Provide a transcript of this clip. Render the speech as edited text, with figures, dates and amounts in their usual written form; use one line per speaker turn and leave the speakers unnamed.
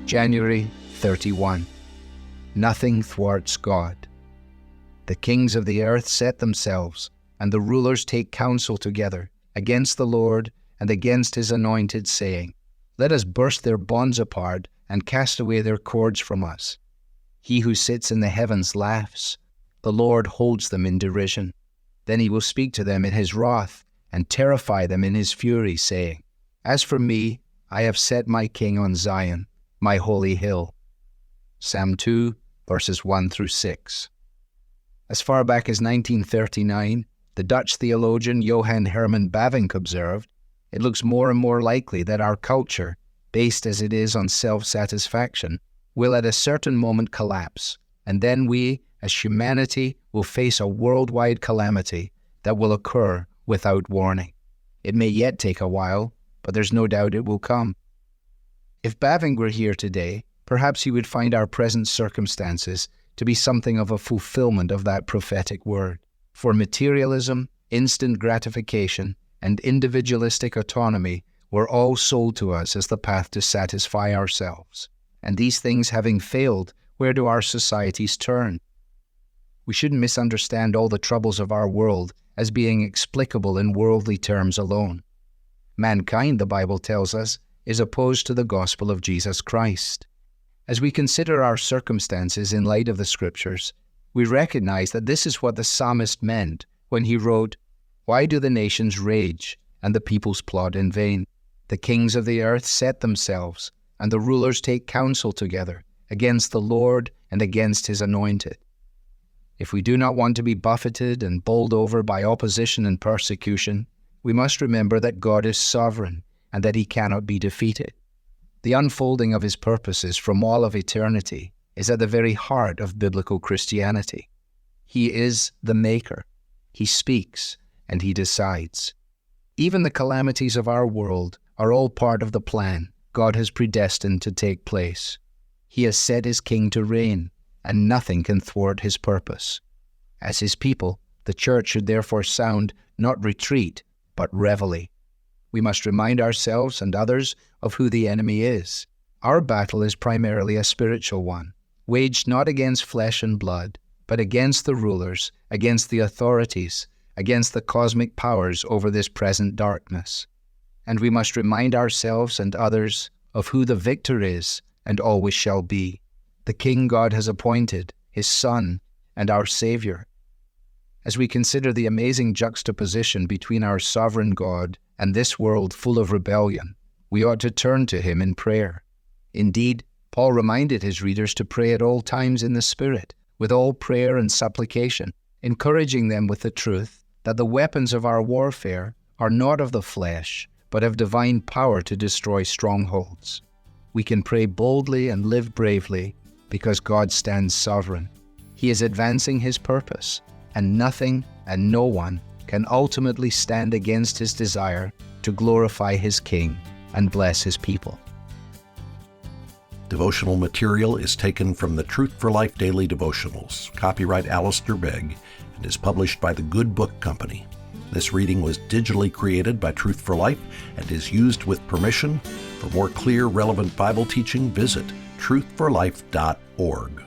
January 31. Nothing thwarts God. The kings of the earth set themselves, and the rulers take counsel together against the Lord and against his anointed, saying, Let us burst their bonds apart and cast away their cords from us. He who sits in the heavens laughs. The Lord holds them in derision. Then he will speak to them in his wrath and terrify them in his fury, saying, As for me, I have set my king on Zion, my holy hill. Psalm 2, verses 1 through 6. As far back as 1939, the Dutch theologian Johann Herman Bavinck observed, it looks more and more likely that our culture, based as it is on self-satisfaction, will at a certain moment collapse, and then we, as humanity, will face a worldwide calamity that will occur without warning. It may yet take a while, but there's no doubt it will come. If Bavinck were here today, perhaps he would find our present circumstances to be something of a fulfillment of that prophetic word. For materialism, instant gratification, and individualistic autonomy were all sold to us as the path to satisfy ourselves. And these things having failed, where do our societies turn? We shouldn't misunderstand all the troubles of our world as being explicable in worldly terms alone. Mankind, the Bible tells us, is opposed to the gospel of Jesus Christ. As we consider our circumstances in light of the Scriptures, we recognize that this is what the psalmist meant when he wrote, Why do the nations rage, and the peoples plot in vain? The kings of the earth set themselves, and the rulers take counsel together against the Lord and against his anointed. If we do not want to be buffeted and bowled over by opposition and persecution, we must remember that God is sovereign and that he cannot be defeated. The unfolding of his purposes from all of eternity is at the very heart of biblical Christianity. He is the Maker. He speaks and he decides. Even the calamities of our world are all part of the plan God has predestined to take place. He has set his king to reign, and nothing can thwart his purpose. As his people, the church should therefore sound not retreat, but reveille. We must remind ourselves and others of who the enemy is. Our battle is primarily a spiritual one, waged not against flesh and blood, but against the rulers, against the authorities, against the cosmic powers over this present darkness. And we must remind ourselves and others of who the victor is and always shall be, the King God has appointed, his Son, and our Savior. As we consider the amazing juxtaposition between our sovereign God and this world full of rebellion, we ought to turn to him in prayer. Indeed, Paul reminded his readers to pray at all times in the Spirit, with all prayer and supplication, encouraging them with the truth that the weapons of our warfare are not of the flesh, but of divine power to destroy strongholds. We can pray boldly and live bravely because God stands sovereign. He is advancing his purpose, and nothing and no one can ultimately stand against his desire to glorify his King and bless his people.
Devotional material is taken from the Truth for Life Daily Devotionals, copyright Alistair Begg, and is published by the Good Book Company. This reading was digitally created by Truth for Life and is used with permission. For more clear, relevant Bible teaching, visit truthforlife.org.